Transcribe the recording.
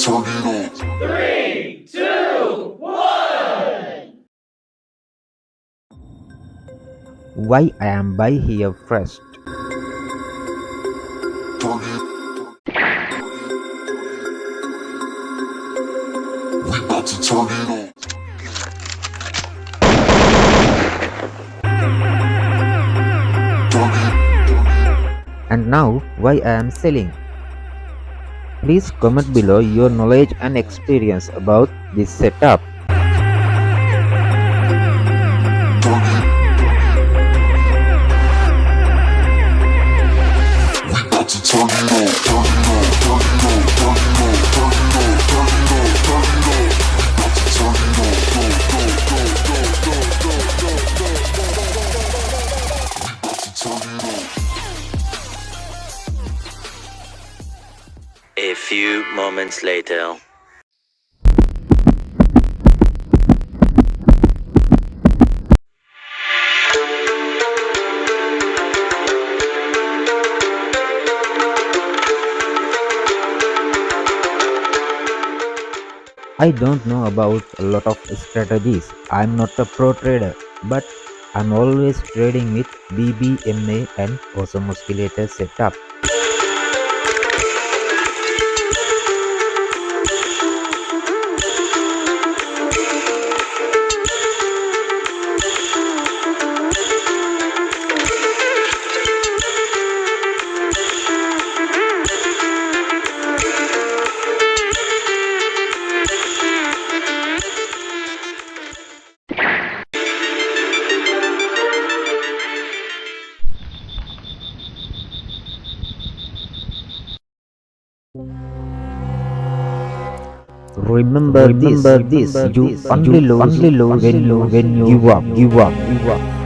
Three, two, one. Why I am by here first? And now why I am selling? Please comment below your knowledge and experience about this setup. A few moments later. I don't know about a lot of strategies. I'm not a pro trader, but I'm always trading with BBMA and also musculator setup. Remember this, you only lose when you give up.